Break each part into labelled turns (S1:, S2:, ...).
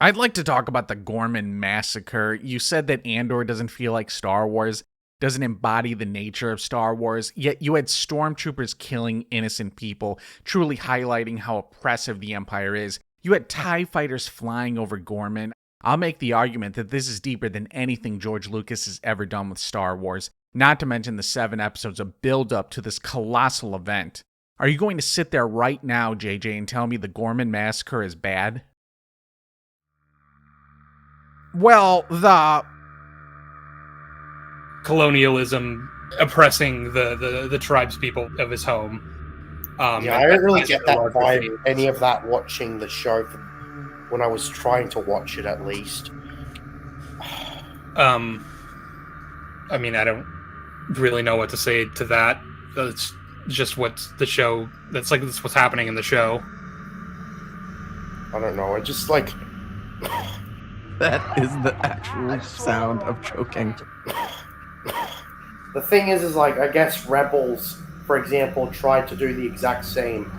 S1: I'd like to talk about the Gorman massacre. You said that Andor doesn't feel like Star Wars, doesn't embody the nature of Star Wars, yet you had stormtroopers killing innocent people, truly highlighting how oppressive the Empire is. You had TIE fighters flying over Gorman. I'll make the argument that this is deeper than anything George Lucas has ever done with Star Wars, not to mention the 7 episodes of build-up to this colossal event. Are you going to sit there right now, JJ, and tell me the Gorman massacre is bad? Well, the
S2: colonialism oppressing the tribespeople of his home.
S3: I didn't really get that vibe, any of that watching the show when I was trying to watch it, at least.
S2: I mean, I don't really know what to say to that. It's just what's the show. That's what's happening in the show.
S3: I don't know. I just like.
S4: That is the actual sound of choking.
S3: The thing is like, I guess Rebels, for example, tried to do the exact same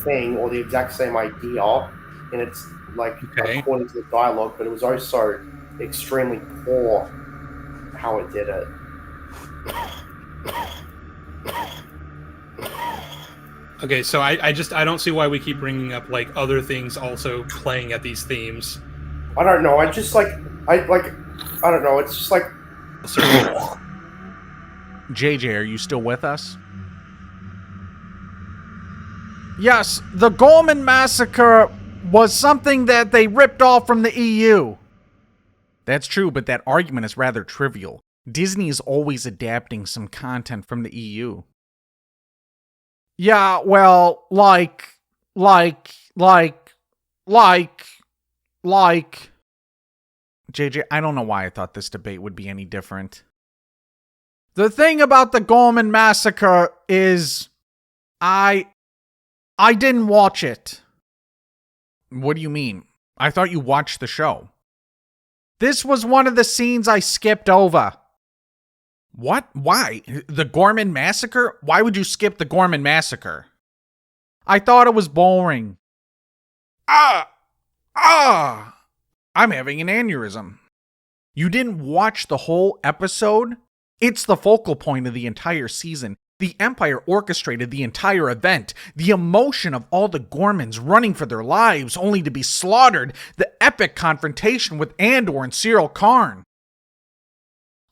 S3: thing or the exact same idea, and it's like according to the dialogue, but it was also extremely poor how it did it.
S2: Okay, so I don't see why we keep bringing up like other things also playing at these themes.
S3: I don't know. I don't know. It's just like.
S1: JJ, are you still with us? Yes, the Gorman massacre was something that they ripped off from the EU. That's true, but that argument is rather trivial. Disney is always adapting some content from the EU. Yeah, well, like. JJ, I don't know why I thought this debate would be any different. The thing about the Gorman massacre is I didn't watch it. What do you mean? I thought you watched the show. This was one of the scenes I skipped over. What? Why? The Gorman massacre? Why would you skip the Gorman massacre? I thought it was boring. I'm having an aneurysm. You didn't watch the whole episode? It's the focal point of the entire season. The Empire orchestrated the entire event. The emotion of all the Gormans running for their lives only to be slaughtered. The epic confrontation with Andor and Cyril Karn.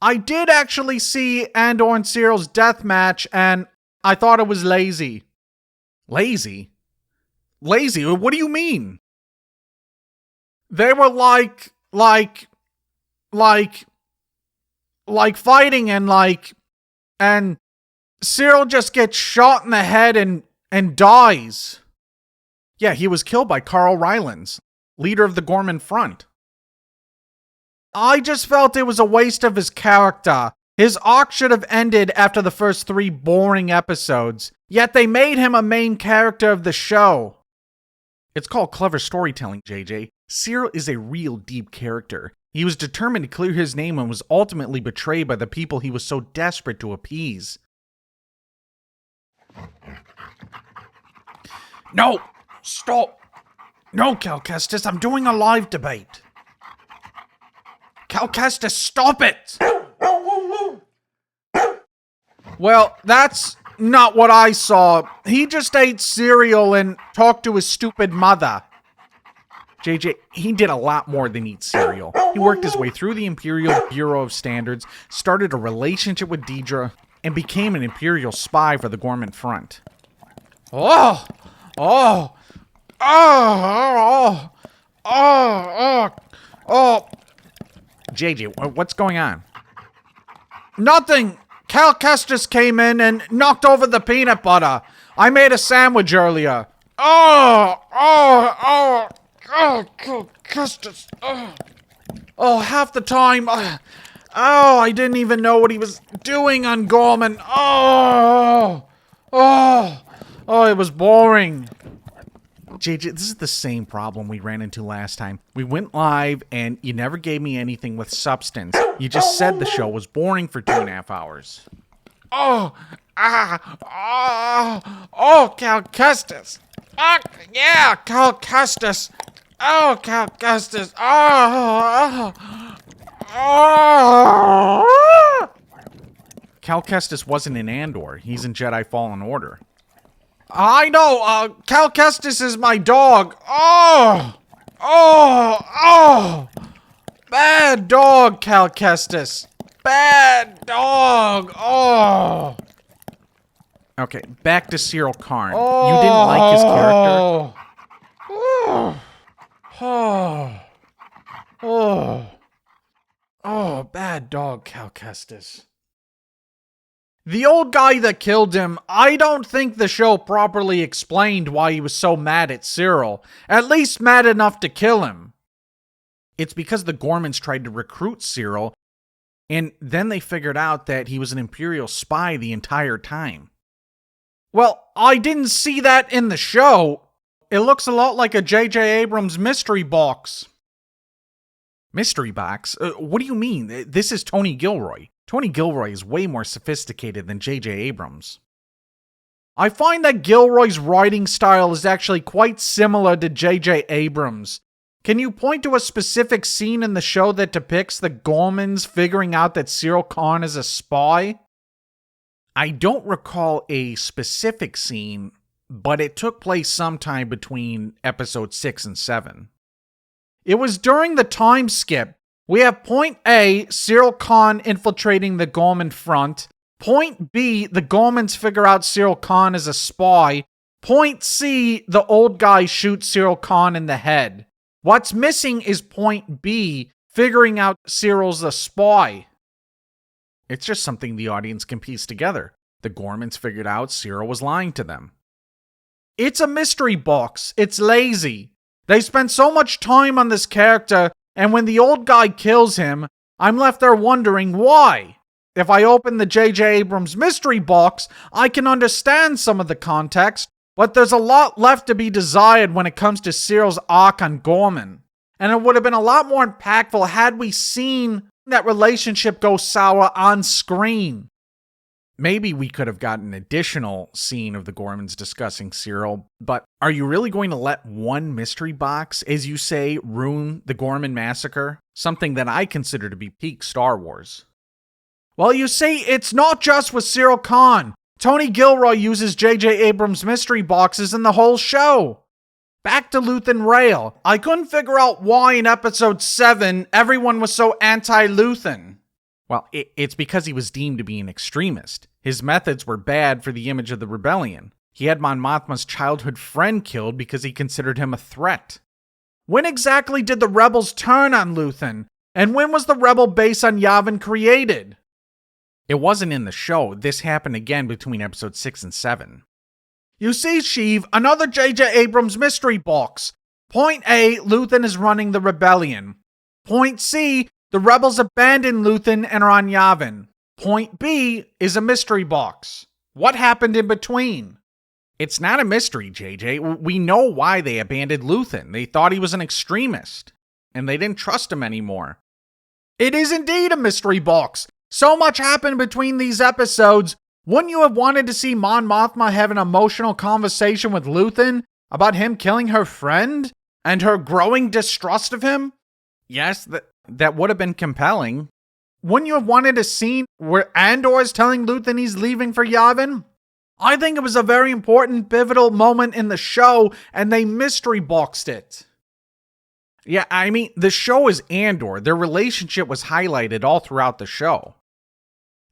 S1: I did actually see Andor and Cyril's death match, and I thought it was lazy. Lazy? Lazy? What do you mean? They were like fighting and Cyril just gets shot in the head and dies. Yeah, he was killed by Carl Rylance, leader of the Gorman Front. I just felt it was a waste of his character. His arc should have ended after the first 3 boring episodes, yet they made him a main character of the show. It's called clever storytelling, JJ. Cyril is a real deep character. He was determined to clear his name and was ultimately betrayed by the people he was so desperate to appease. No! Stop! No, Cal Kestis, I'm doing a live debate. Cal Kestis, stop it! Well, that's not what I saw. He just ate cereal and talked to his stupid mother. JJ, he did a lot more than eat cereal. He worked his way through the Imperial Bureau of Standards, started a relationship with Deidre, and became an Imperial spy for the Gorman Front. JJ, what's going on? Nothing! Cal Kestis came in and knocked over the peanut butter. I made a sandwich earlier. Cal Kestis. Half the time. I didn't even know what he was doing on Gorman. It was boring. JJ, this is the same problem we ran into last time. We went live, and you never gave me anything with substance. You just said the show was boring for 2.5 hours. Cal Kestis. Cal Kestis.
S4: Oh, Cal Kestis. Oh. Cal Kestis wasn't in Andor. He's in Jedi Fallen Order. I know. Cal Kestis is my dog. Oh. Bad dog, Cal Kestis. Bad dog. Oh. Okay, back to Cyril Karn. You didn't like his character? Bad dog, Cal Kestis. The old guy that killed him, I don't think the show properly explained why he was so mad at Cyril. At least mad enough to kill him. It's because the Gormans tried to recruit Cyril, and then they figured out that he was an Imperial spy the entire time. Well, I didn't see that in the show. It looks a lot like a J.J. Abrams mystery box. Mystery box? What do you mean? This is Tony Gilroy. Tony Gilroy is way more sophisticated than J.J. Abrams. I find that Gilroy's writing style is actually quite similar to J.J. Abrams. Can you point to a specific scene in the show that depicts the Gormans figuring out that Cyril Karn is a spy? I don't recall a specific scene, but it took place sometime between episodes 6 and 7. It was during the time skip. We have Point A, Cyril Karn infiltrating the Gorman front. Point B, the Gormans figure out Cyril Karn is a spy. Point C, the old guy shoots Cyril Karn in the head. What's missing is Point B, figuring out Cyril's a spy. It's just something the audience can piece together. The Gormans figured out Cyril was lying to them. It's a mystery box. It's lazy. They spend so much time on this character, and when the old guy kills him, I'm left there wondering why. If I open the J.J. Abrams mystery box, I can understand some of the context, but there's a lot left to be desired when it comes to Cyril's arc on Gorman. And it would have been a lot more impactful had we seen that relationship go sour on screen. Maybe we could have gotten an additional scene of the Gormans discussing Cyril, but are you really going to let one mystery box, as you say, ruin the Gorman massacre? Something that I consider to be peak Star Wars. Well, you see, it's not just with Cyril Karn. Tony Gilroy uses J.J. Abrams mystery boxes in the whole show. Back to Luthen Rail. I couldn't figure out why in episode 7 everyone was so anti-Luthen. Well, it's because he was deemed to be an extremist. His methods were bad for the image of the rebellion. He had Mon Mothma's childhood friend killed because he considered him a threat. When exactly did the rebels turn on Luthen? And when was the rebel base on Yavin created? It wasn't in the show. This happened again between episodes 6 and 7. You see, Sheev, another J.J. Abrams mystery box. Point A, Luthen is running the rebellion. Point C, the rebels abandoned Luthen and are on Yavin. Point B is a mystery box. What happened in between? It's not a mystery, JJ. We know why they abandoned Luthen. They thought he was an extremist, and they didn't trust him anymore. It is indeed a mystery box. So much happened between these episodes. Wouldn't you have wanted to see Mon Mothma have an emotional conversation with Luthen about him killing her friend and her growing distrust of him? Yes, that would have been compelling. Wouldn't you have wanted a scene where Andor is telling Luthen he's leaving for Yavin? I think it was a very important, pivotal moment in the show, and they mystery boxed it. Yeah, I mean, the show is Andor. Their relationship was highlighted all throughout the show.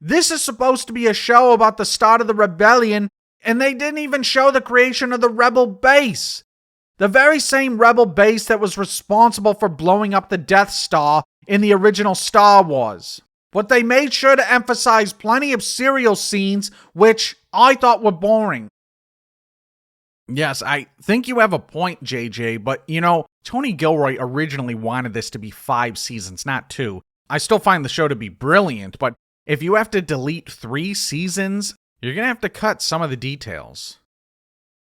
S4: This is supposed to be a show about the start of the rebellion, and they didn't even show the creation of the rebel base. The very same rebel base that was responsible for blowing up the Death Star in the original Star Wars. But they made sure to emphasize plenty of serial scenes, which I thought were boring. Yes, I think you have a point, JJ, but Tony Gilroy originally wanted this to be 5 seasons, not 2. I still find the show to be brilliant, but if you have to delete 3 seasons, you're going to have to cut some of the details.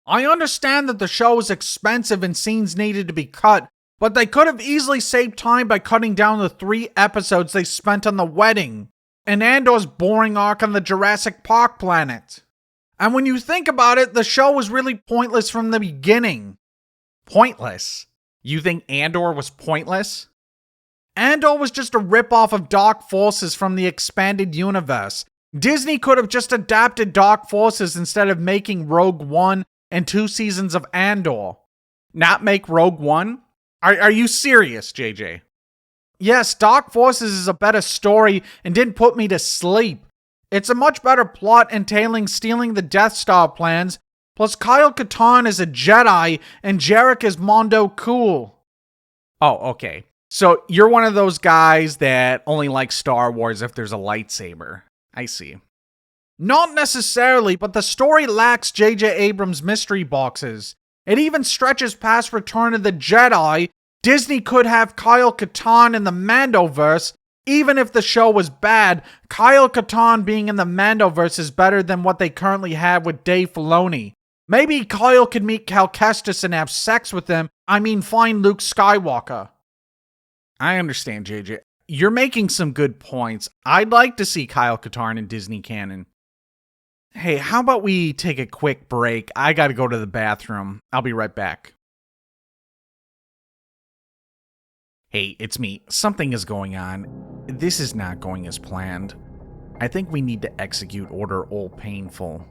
S4: I understand that the show was expensive and scenes needed to be cut, but they could have easily saved time by cutting down the 3 episodes they spent on the wedding, and Andor's boring arc on the Jurassic Park planet. And when you think about it, the show was really pointless from the beginning. Pointless. You think Andor was pointless? Andor was just a ripoff of Dark Forces from the expanded universe. Disney could have just adapted Dark Forces instead of making Rogue One and 2 seasons of Andor. Not make Rogue One? Are you serious, JJ? Yes, Dark Forces is a better story and didn't put me to sleep. It's a much better plot entailing stealing the Death Star plans, plus Kyle Katarn is a Jedi and Jarek is Mondo Cool. Oh, okay. So you're one of those guys that only likes Star Wars if there's a lightsaber. I see. Not necessarily, but the story lacks J.J. Abrams' mystery boxes. It even stretches past Return of the Jedi. Disney could have Kyle Katarn in the Mandoverse. Even if the show was bad, Kyle Katarn being in the Mandoverse is better than what they currently have with Dave Filoni. Maybe Kyle could meet Cal Kestis and have sex with him. I mean, find Luke Skywalker. I understand, JJ. You're making some good points. I'd like to see Kyle Katarn in Disney canon. Hey, how about we take a quick break? I gotta go to the bathroom. I'll be right back. Hey, it's me. Something is going on. This is not going as planned. I think we need to execute Order Old Painful.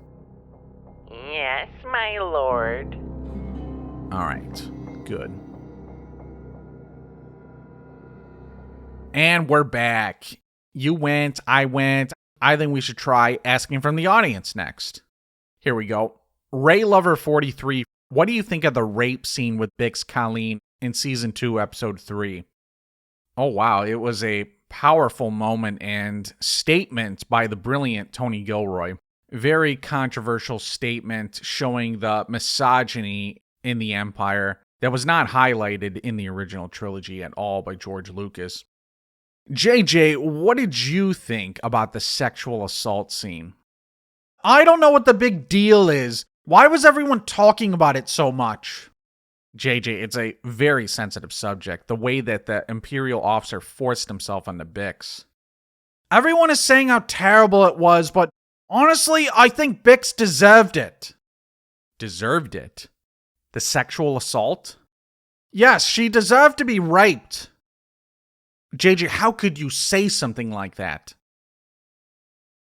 S5: Yes, my lord.
S4: Alright, good. And we're back. You went, I went. I think we should try asking from the audience next. Here we go. Ray Lover 43, what do you think of the rape scene with Bix Colleen in Season 2, Episode 3? Oh wow, it was a powerful moment and statement by the brilliant Tony Gilroy. Very controversial statement showing the misogyny in the Empire that was not highlighted in the original trilogy at all by George Lucas. JJ, what did you think about the sexual assault scene? I don't know what the big deal is. Why was everyone talking about it so much? JJ, it's a very sensitive subject, the way that the Imperial officer forced himself on the Bix. Everyone is saying how terrible it was, but honestly, I think Bix deserved it. Deserved it? The sexual assault? Yes, she deserved to be raped. JJ, how could you say something like that?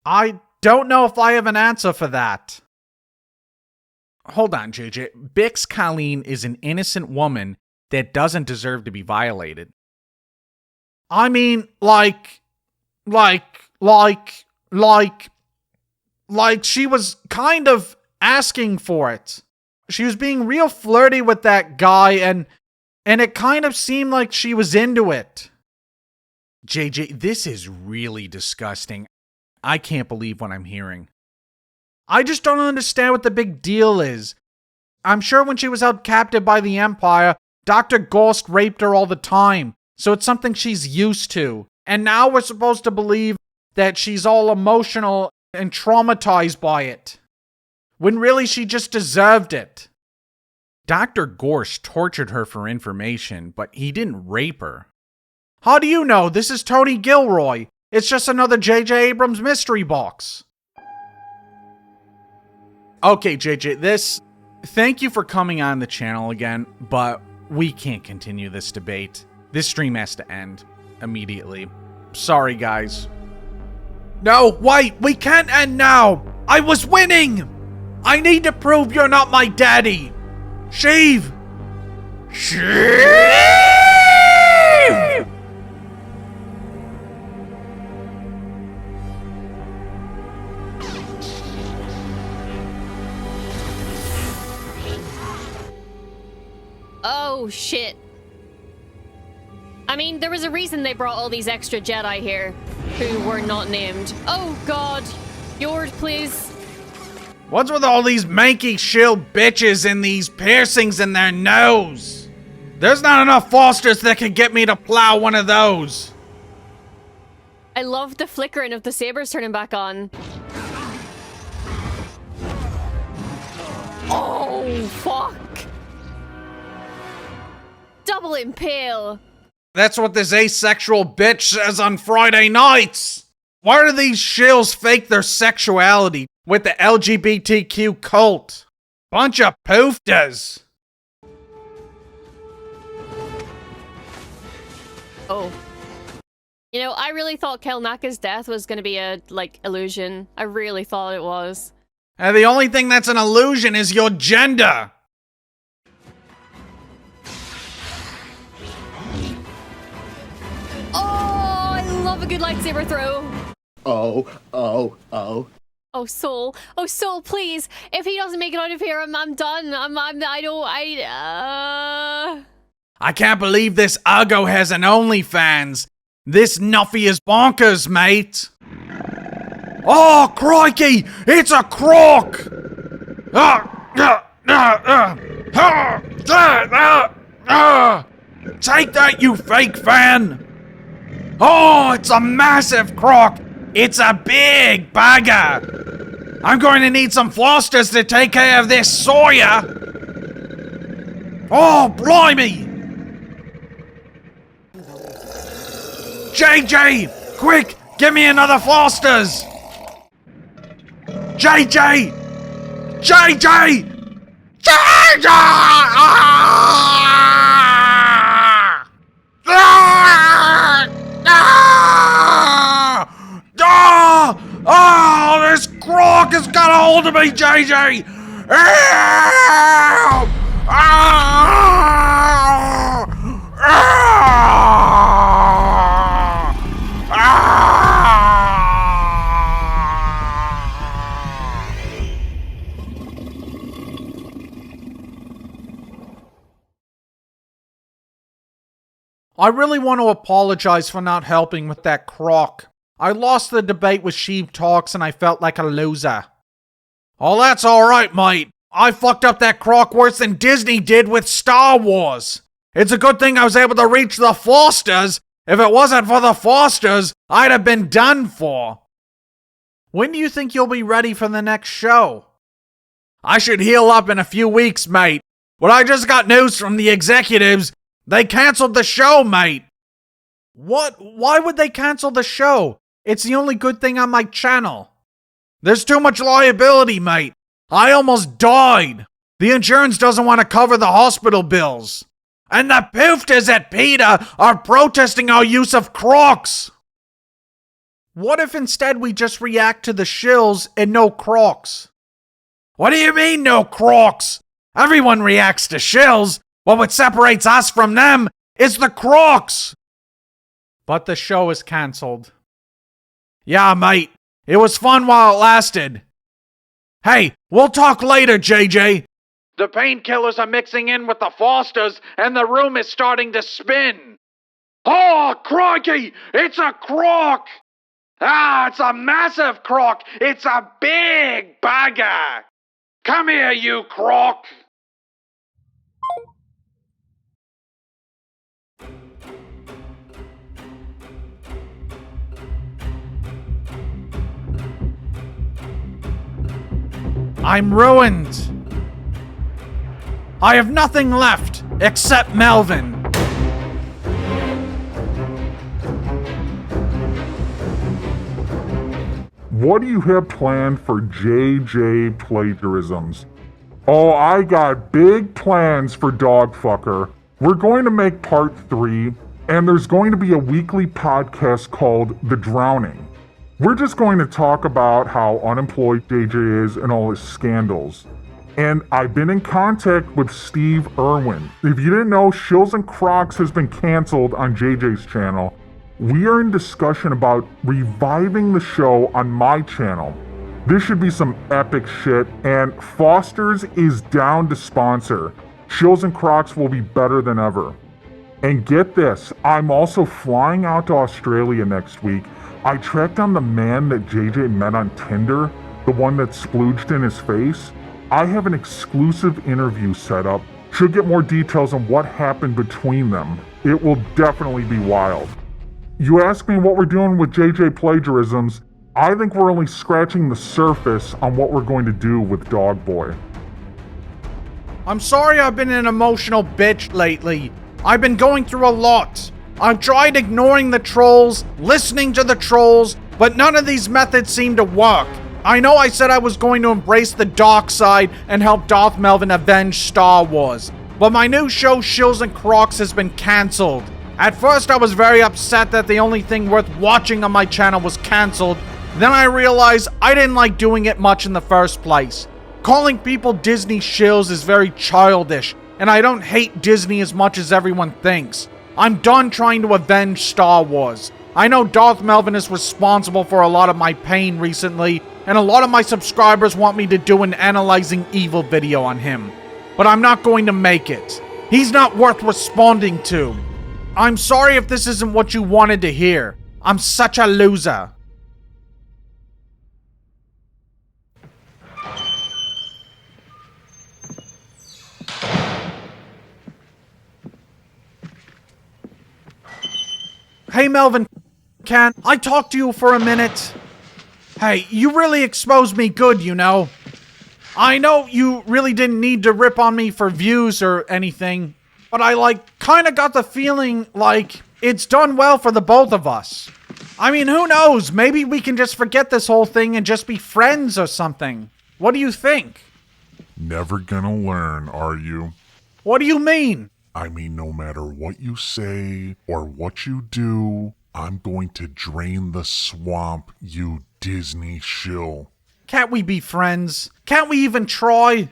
S4: I don't know if I have an answer for that. Hold on, JJ. Bix Colleen is an innocent woman that doesn't deserve to be violated. I mean, like she was kind of asking for it. She was being real flirty with that guy, and it kind of seemed like she was into it. JJ, this is really disgusting. I can't believe what I'm hearing. I just don't understand what the big deal is. I'm sure when she was held captive by the Empire, Dr. Gorst raped her all the time, so it's something she's used to. And now we're supposed to believe that she's all emotional and traumatized by it, when really she just deserved it. Dr. Gorst tortured her for information, but he didn't rape her. How do you know? This is Tony Gilroy. It's just another J.J. Abrams mystery box. Okay, JJ, thank you for coming on the channel again, but we can't continue this debate. This stream has to end immediately. Sorry, guys. No, wait, we can't end now. I was winning. I need to prove you're not my daddy. Sheev. Sheev!
S6: Oh, shit. I mean, there was a reason they brought all these extra Jedi here, who were not named. Oh, God. Yord, please.
S4: What's with all these manky shill bitches and these piercings in their nose? There's not enough Fosters that could get me to plow one of those.
S6: I love the flickering of the sabers turning back on. Oh, fuck. Double impale.
S4: That's what this asexual bitch says on Friday nights. Why do these shills fake their sexuality with the LGBTQ cult? Bunch of pooftas.
S6: Oh. You know, I really thought Kelnaka's death was gonna be a, like, illusion. I really thought it was.
S4: And the only thing that's an illusion is your gender!
S6: Oh, I love a good lightsaber throw!
S7: Oh.
S6: Oh, Soul. Oh, Soul, please! If he doesn't make it out of here, I'm done.
S4: I can't believe this Uggo has an OnlyFans. This Nuffy is bonkers, mate. Oh, crikey! It's a croc! Take that, you fake fan! Oh, it's a massive croc! It's a big bagger! I'm going to need some Flosters to take care of this Sawyer! Oh, blimey! JJ! Quick! Give me another Foster's! JJ! JJ! JJ! Oh, this croc has got a hold of me, JJ! Help! I really want to apologize for not helping with that croc. I lost the debate with Sheev Talks and I felt like a loser. Oh, that's alright, mate. I fucked up that croc worse than Disney did with Star Wars. It's a good thing I was able to reach the Fosters. If it wasn't for the Fosters, I'd have been done for. When do you think you'll be ready for the next show? I should heal up in a few weeks, mate. But I just got news from the executives. They canceled the show, mate. What? Why would they cancel the show? It's the only good thing on my channel. There's too much liability, mate. I almost died. The insurance doesn't want to cover the hospital bills. And the poofters at PETA are protesting our use of crocs. What if instead we just react to the shills and no crocs? What do you mean, no crocs? Everyone reacts to shills. But what separates us from them is the crocs. But the show is cancelled. Yeah, mate. It was fun while it lasted. Hey, we'll talk later, JJ. The painkillers are mixing in with the Fosters, and the room is starting to spin. Oh, crikey! It's a croc! Ah, it's a massive croc! It's a big bagger! Come here, you croc! I'm ruined. I have nothing left except Melvin.
S8: What do you have planned for JJ Plagiarisms? Oh, I got big plans for Dogfucker. We're going to make part 3, and there's going to be a weekly podcast called The Drowning. We're just going to talk about how unemployed JJ is and all his scandals. And I've been in contact with Steve Irwin. If you didn't know, Shills and Crocs has been canceled on JJ's channel. We are in discussion about reviving the show on my channel. This should be some epic shit, and Foster's is down to sponsor. Shills and Crocs will be better than ever. And get this, I'm also flying out to Australia next week. I tracked down the man that JJ met on Tinder, the one that splooged in his face. I have an exclusive interview set up. Should get more details on what happened between them. It will definitely be wild. You ask me what we're doing with JJ Plagiarisms, I think we're only scratching the surface on what we're going to do with Dog Boy.
S4: I'm sorry I've been an emotional bitch lately. I've been going through a lot. I've tried ignoring the trolls, listening to the trolls, but none of these methods seem to work. I know I said I was going to embrace the dark side and help Darth Melvin avenge Star Wars, but my new show Shills and Crocs has been cancelled. At first, I was very upset that the only thing worth watching on my channel was cancelled. Then I realized I didn't like doing it much in the first place. Calling people Disney shills is very childish, and I don't hate Disney as much as everyone thinks. I'm done trying to avenge Star Wars. I know Darth Melvin is responsible for a lot of my pain recently, and a lot of my subscribers want me to do an analyzing evil video on him. But I'm not going to make it. He's not worth responding to. I'm sorry if this isn't what you wanted to hear. I'm such a loser. Hey Melvin, can I talk to you for a minute? Hey, you really exposed me good, you know. I know you really didn't need to rip on me for views or anything, but I kinda got the feeling like it's done well for the both of us. I mean, who knows? Maybe we can just forget this whole thing and just be friends or something. What do you think?
S8: Never gonna learn, are you?
S4: What do you mean?
S8: I mean, no matter what you say or what you do, I'm going to drain the swamp, you Disney shill.
S4: Can't we be friends? Can't we even try?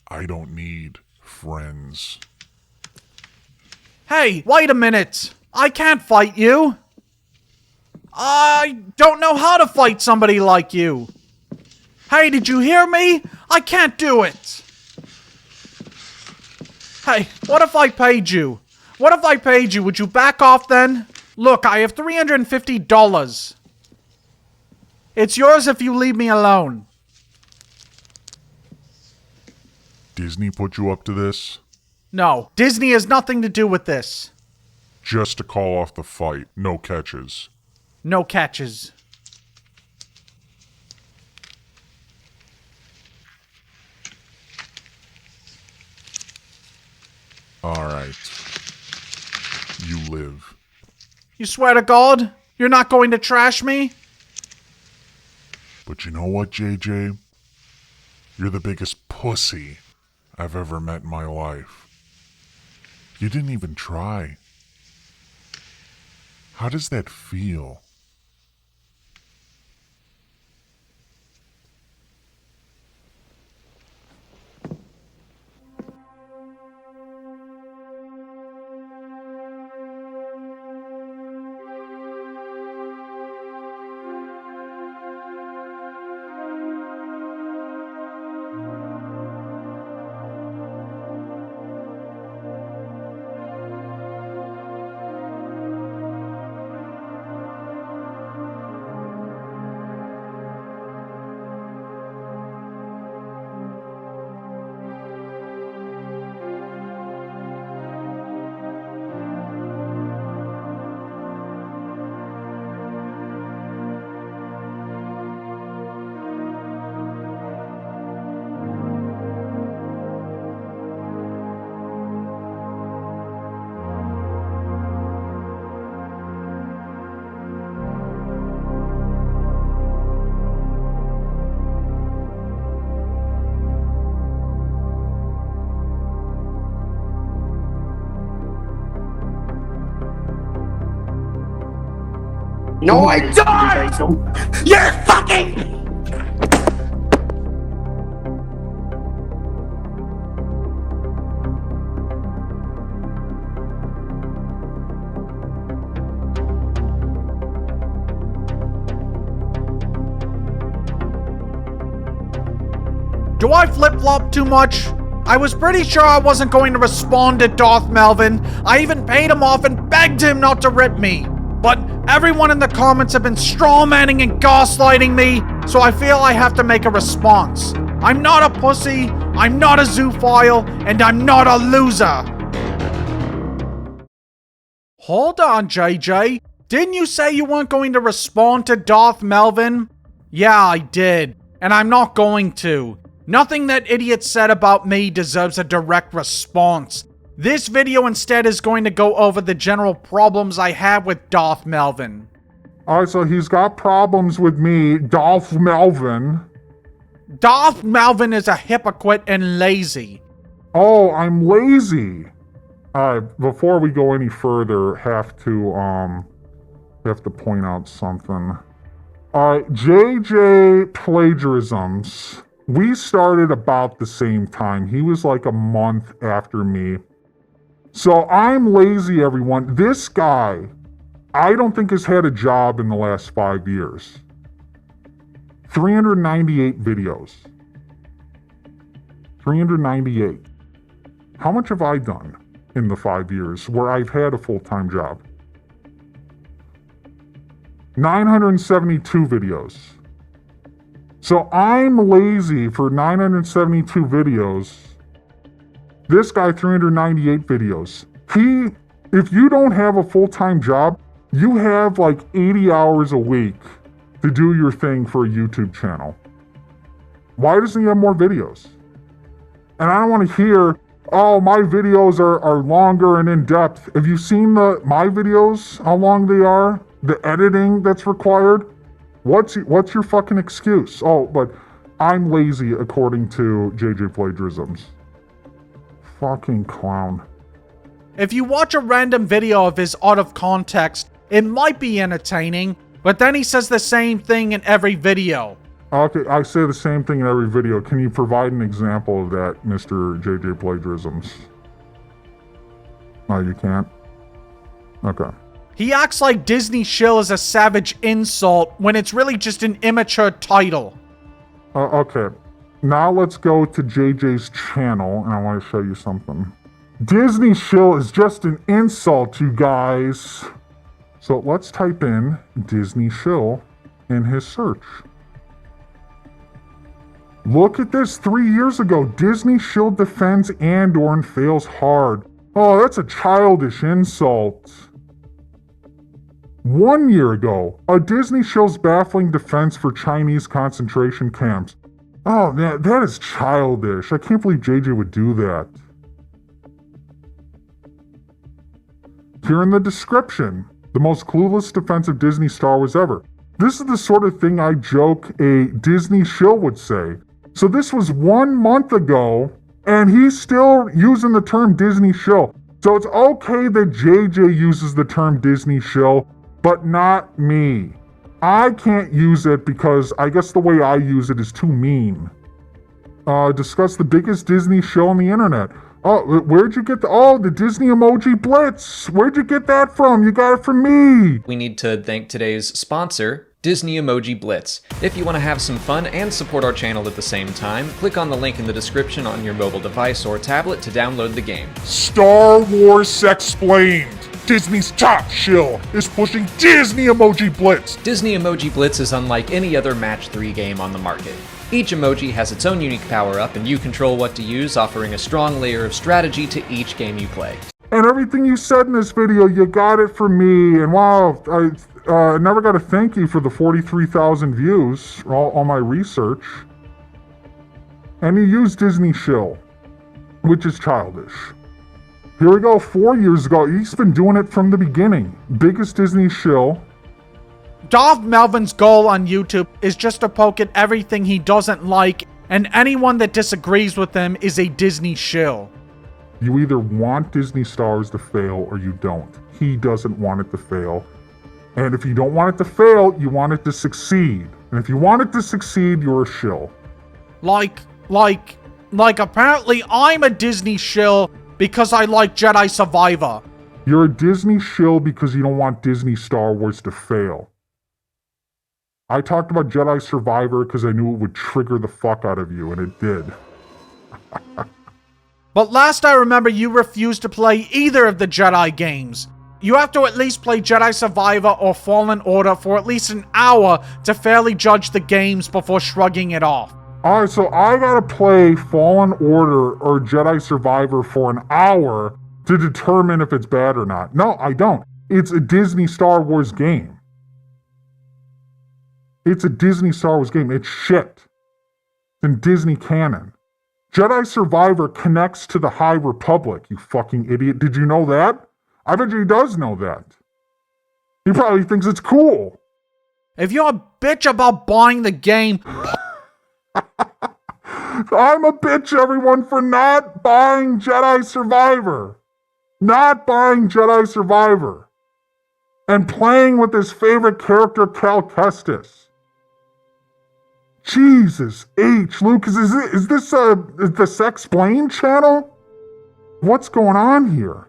S8: I don't need friends.
S4: Hey, wait a minute. I can't fight you. I don't know how to fight somebody like you. Hey, did you hear me? I can't do it. Hey, what if I paid you? What if I paid you? Would you back off then? Look, I have $350. It's yours if you leave me alone.
S8: Disney put you up to this?
S4: No, Disney has nothing to do with this.
S8: Just to call off the fight, no catches.
S4: No catches.
S8: Alright. You live.
S4: You swear to God? You're not going to trash me?
S8: But you know what, JJ? You're the biggest pussy I've ever met in my life. You didn't even try. How does that feel?
S3: No, I don't! You're fucking...
S4: Do I flip-flop too much? I was pretty sure I wasn't going to respond to Darth Melvin. I even paid him off and begged him not to rip me. But everyone in the comments have been strawmanning and gaslighting me, so I feel I have to make a response. I'm not a pussy, I'm not a zoophile, and I'm not a loser. Hold on, JJ. Didn't you say you weren't going to respond to Darth Melvin? Yeah, I did. And I'm not going to. Nothing that idiot said about me deserves a direct response. This video instead is going to go over the general problems I have with Darth Melvin.
S8: Alright, so he's got problems with me, Darth Melvin.
S4: Darth Melvin is a hypocrite and lazy.
S8: Oh, I'm lazy. Before we go any further, have to point out something. JJ Plagiarisms. We started about the same time. He was like a month after me. So I'm lazy, everyone. This guy, I don't think has had a job in the last 5 years. 398 videos. 398. How much have I done in the 5 years where I've had a full-time job? 972 videos. So I'm lazy for 972 videos. This guy, 398 videos. If you don't have a full-time job, you have like 80 hours a week to do your thing for a YouTube channel. Why doesn't he have more videos? And I don't want to hear, oh, my videos are longer and in-depth. Have you seen my videos, how long they are? The editing that's required? What's your fucking excuse? Oh, but I'm lazy according to JJ Plagiarisms. Fucking clown.
S4: If you watch a random video of his out of context, it might be entertaining, but then he says the same thing in every video.
S8: Okay, I say the same thing in every video. Can you provide an example of that, Mr. JJ Plagiarisms? No, you can't? Okay.
S4: He acts like Disney shill is a savage insult when it's really just an immature title.
S8: Okay. Now let's go to JJ's channel, and I want to show you something. Disney shill is just an insult, you guys. So let's type in Disney shill in his search. Look at this. 3 years ago, Disney shill defends Andor and fails hard. Oh, that's a childish insult. 1 year ago, a Disney shill's baffling defense for Chinese concentration camps. Oh, man, that is childish. I can't believe JJ would do that. Here in the description, the most clueless defense of Disney Star Wars ever. This is the sort of thing I joke a Disney shill would say. So this was 1 month ago, and he's still using the term Disney shill. So it's okay that JJ uses the term Disney shill, but not me. I can't use it because I guess the way I use it is too mean. Discuss the biggest Disney show on the internet. Oh, where'd you get the Disney emoji blitz? Where'd you get that from? You got it from me.
S7: We need to thank today's sponsor, Disney Emoji Blitz. If you want to have some fun and support our channel at the same time, click on the link in the description on your mobile device or tablet to download the game.
S8: Star Wars Explained. Disney's top shill is pushing Disney Emoji Blitz.
S7: Disney Emoji Blitz is unlike any other Match 3 game on the market. Each emoji has its own unique power-up, and you control what to use, offering a strong layer of strategy to each game you play.
S8: And everything you said in this video, you got it from me. And wow, I never got to thank you for the 43,000 views, all my research. And you used Disney shill, which is childish. Here we go, 4 years ago. He's been doing it from the beginning. Biggest Disney shill.
S4: Darth Melvin's goal on YouTube is just to poke at everything he doesn't like, and anyone that disagrees with him is a Disney shill.
S8: You either want Disney Stars to fail or you don't. He doesn't want it to fail. And if you don't want it to fail, you want it to succeed. And if you want it to succeed, you're a shill.
S4: Like apparently I'm a Disney shill because I like Jedi Survivor.
S8: You're a Disney shill because you don't want Disney Star Wars to fail. I talked about Jedi Survivor because I knew it would trigger the fuck out of you, and it did.
S4: But last I remember, you refused to play either of the Jedi games. You have to at least play Jedi Survivor or Fallen Order for at least an hour to fairly judge the games before shrugging it off.
S8: Alright, so I gotta play Fallen Order or Jedi Survivor for an hour to determine if it's bad or not. No, I don't. It's a Disney Star Wars game. It's a Disney Star Wars game. It's shit. It's in Disney canon. Jedi Survivor connects to the High Republic, you fucking idiot. Did you know that? I bet you he does know that. He probably thinks it's cool.
S4: If you're a bitch about buying the game...
S8: I'm a bitch, everyone, for not buying Jedi Survivor. not buying Jedi Survivor, and playing with his favorite character, Cal Kestis. Jesus H. Lucas, is this the Sexplain channel? What's going on here?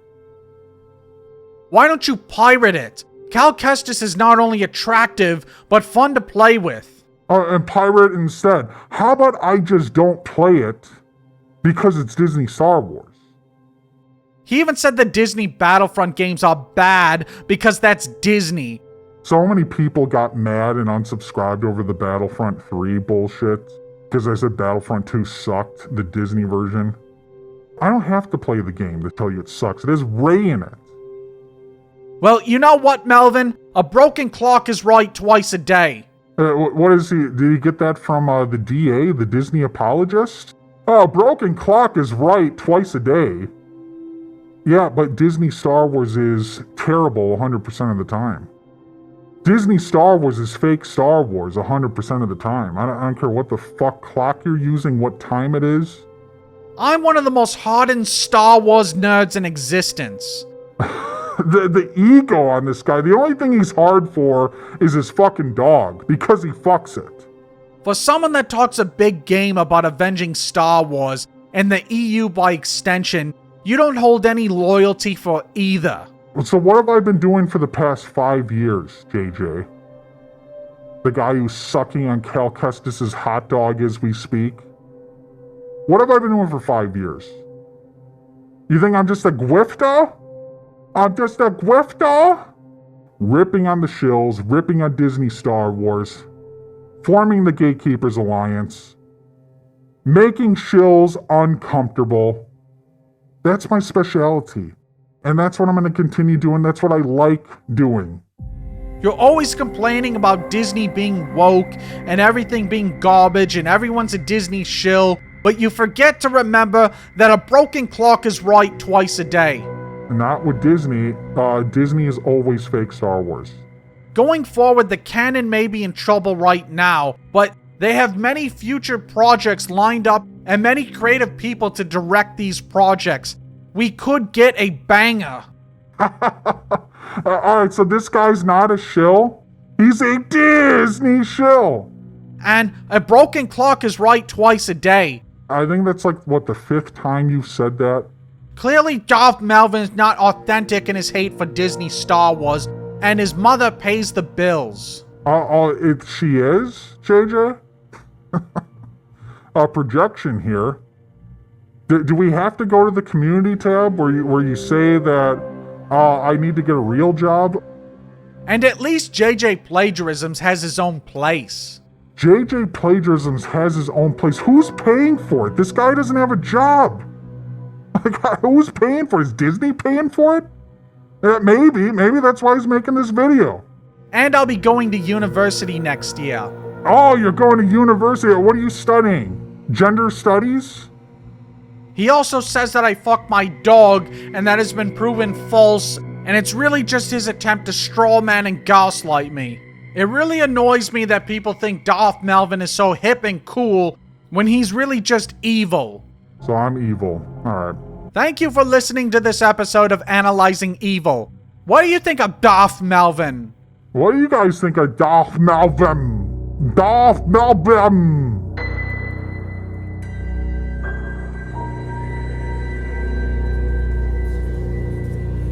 S4: Why don't you pirate it? Cal Kestis is not only attractive, but fun to play with.
S8: And pirate instead. How about I just don't play it because it's Disney Star Wars?
S4: He even said the Disney Battlefront games are bad because that's Disney.
S8: So many people got mad and unsubscribed over the Battlefront 3 bullshit because I said Battlefront 2 sucked, the Disney version. I don't have to play the game to tell you it sucks. It has Rey in it.
S4: Well, you know what, Melvin? A broken clock is right twice a day.
S8: What is he? Did he get that from the DA, the Disney apologist? A broken clock is right twice a day. Yeah, but Disney Star Wars is terrible 100% of the time. Disney Star Wars is fake Star Wars 100% of the time. I don't care what the fuck clock you're using, what time it is.
S4: I'm one of the most hardened Star Wars nerds in existence.
S8: The ego on this guy, the only thing he's hard for is his fucking dog, because he fucks it.
S4: For someone that talks a big game about avenging Star Wars, and the EU by extension, you don't hold any loyalty for either.
S8: So what have I been doing for the past 5 years, JJ? The guy who's sucking on Cal Kestis' hot dog as we speak? What have I been doing for 5 years? You think I'm just a gwifter? I'm just a gwifter? Ripping on the shills, ripping on Disney Star Wars, forming the Gatekeepers Alliance, making shills uncomfortable. That's my specialty. And that's what I'm going to continue doing. That's what I like doing.
S4: You're always complaining about Disney being woke and everything being garbage and everyone's a Disney shill, but you forget to remember that a broken clock is right twice a day.
S8: Not with Disney. Disney is always fake Star Wars.
S4: Going forward, the canon may be in trouble right now, but they have many future projects lined up and many creative people to direct these projects. We could get a banger.
S8: Alright, so this guy's not a shill? He's a Disney shill!
S4: And a broken clock is right twice a day.
S8: I think that's like, what, the 5th time you've said that?
S4: Clearly, Darth Melvin is not authentic in his hate for Disney Star Wars, and his mother pays the bills.
S8: She is, JJ? A projection here. Do we have to go to the community tab where you say that I need to get a real job?
S4: And at least JJ Plagiarisms has his own place.
S8: JJ Plagiarisms has his own place. Who's paying for it? This guy doesn't have a job. Like, who's paying for it? Is Disney paying for it? Maybe that's why he's making this video.
S4: And I'll be going to university next year.
S8: Oh, you're going to university. What are you studying? Gender studies?
S4: He also says that I fucked my dog, and that has been proven false, and it's really just his attempt to strawman and gaslight me. It really annoys me that people think Darth Melvin is so hip and cool when he's really just evil.
S8: So I'm evil. Alright.
S4: Thank you for listening to this episode of Analyzing Evil. What do you think of Darth Melvin?
S8: What do you guys think of Darth Melvin? Darth Melvin!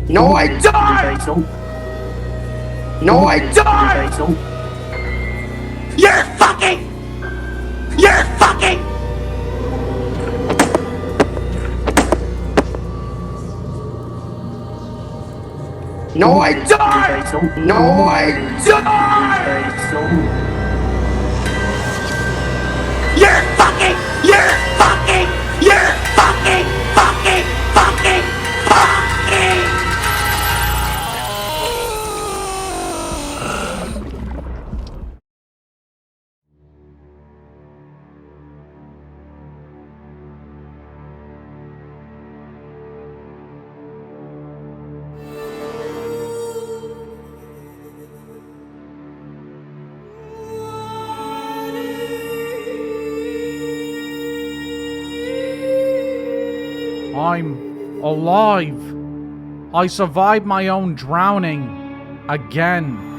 S3: No, I don't! No, I don't! You're fucking! You're fucking! No, I don't! No, I don't! You're fucking! You're fucking! You're fucking! Fucking! Fucking! Fucking!
S4: I'm alive. I survived my own drowning. Again.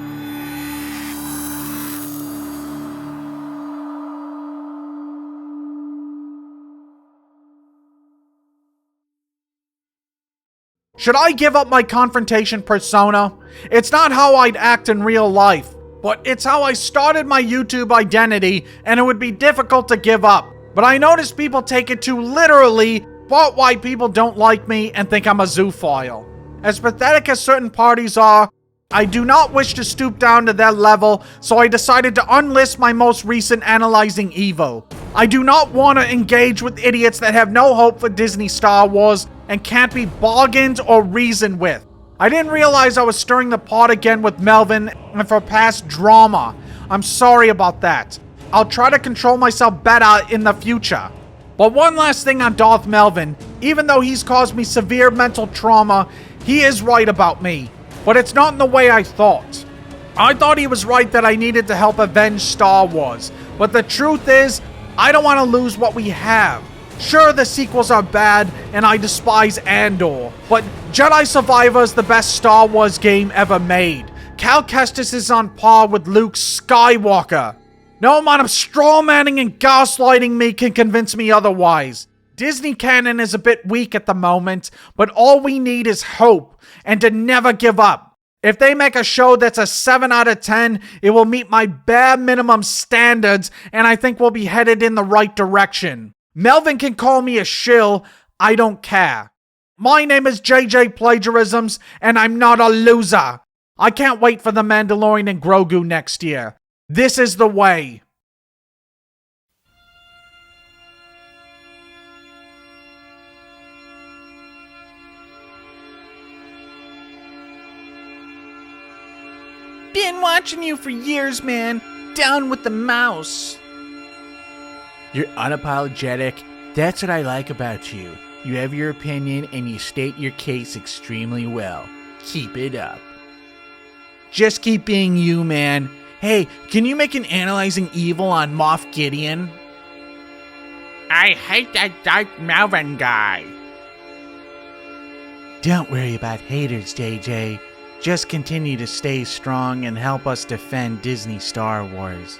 S4: Should I give up my confrontation persona? It's not how I'd act in real life, but it's how I started my YouTube identity, and it would be difficult to give up. But I notice people take it too literally, part why people don't like me and think I'm a zoophile. As pathetic as certain parties are, I do not wish to stoop down to their level, so I decided to unlist my most recent analyzing evil. I do not want to engage with idiots that have no hope for Disney Star Wars and can't be bargained or reasoned with. I didn't realize I was stirring the pot again with Melvin and for past drama. I'm sorry about that. I'll try to control myself better in the future. But one last thing on Darth Melvin. Even though he's caused me severe mental trauma, he is right about me. But it's not in the way I thought. I thought he was right that I needed to help avenge Star Wars. But the truth is, I don't want to lose what we have. Sure, the sequels are bad, and I despise Andor, but Jedi Survivor is the best Star Wars game ever made. Cal Kestis is on par with Luke Skywalker. No amount of strawmanning and gaslighting me can convince me otherwise. Disney canon is a bit weak at the moment, but all we need is hope, and to never give up. If they make a show that's a 7 out of 10, it will meet my bare minimum standards, and I think we'll be headed in the right direction. Melvin can call me a shill, I don't care. My name is JJ Plagiarisms, and I'm not a loser. I can't wait for The Mandalorian and Grogu next year. This is the way. Been watching you for years, man. Down with the mouse. You're unapologetic. That's what I like about you. You have your opinion and you state your case extremely well. Keep it up. Just keep being you, man. Hey, can you make an analyzing evil on Moff Gideon? I hate that Darth Melvin guy. Don't worry about haters, JJ. Just continue to stay strong and help us defend Disney Star Wars.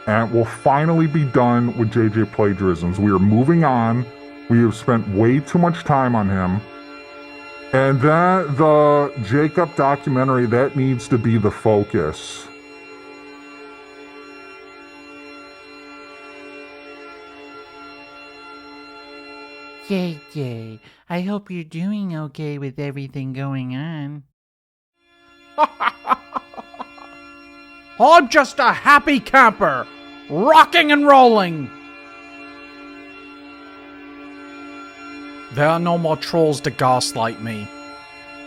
S8: And we'll finally be done with JJ Plagiarisms. We are moving on. We have spent way too much time on him. And that, the Jacob documentary, that needs to be the focus.
S4: JJ, I hope you're doing okay with everything going on. I'm just a happy camper, rocking and rolling. There are no more trolls to gaslight me.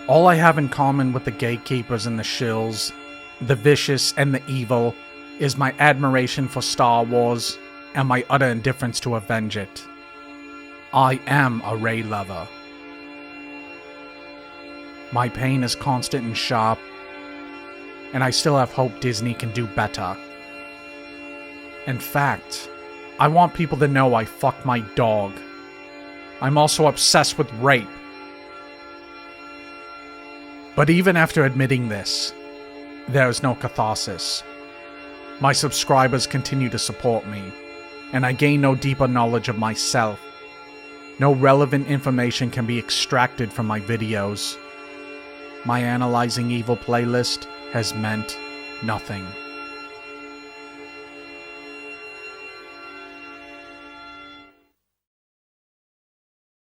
S4: All I have in common with the gatekeepers and the shills, the vicious and the evil, is my admiration for Star Wars and my utter indifference to avenge it. I am a Rey lover. My pain is constant and sharp, and I still have hope Disney can do better. In fact, I want people to know I fucked my dog. I'm also obsessed with rape. But even after admitting this, there is no catharsis. My subscribers continue to support me, and I gain no deeper knowledge of myself. No relevant information can be extracted from my videos. My Analyzing Evil playlist has meant nothing.